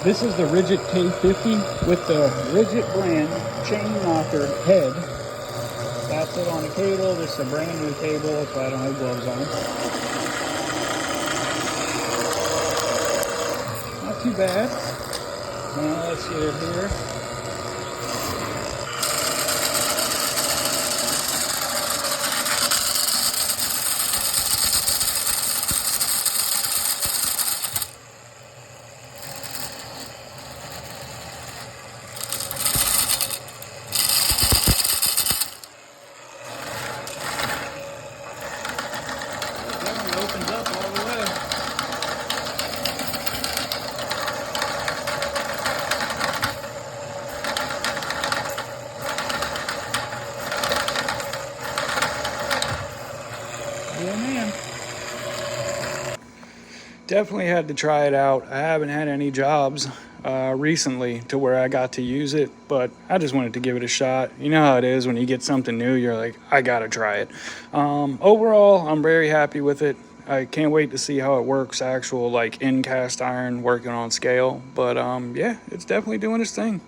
This is the Ridgid K50 with the Ridgid brand chain knocker head. That's it on a cable. This is a brand new cable, so I don't have gloves on. Not too bad. Now let's get it here. Definitely opens up all the way. Yeah, man. Definitely had to try it out. I haven't had any jobs recently to where I got to use it, but I just wanted to give it a shot. You know how it is when you get something new, you're like, I gotta try it. Overall, I'm very happy with it. I can't wait to see how it works, actual like in cast iron working on scale. But yeah, it's definitely doing its thing.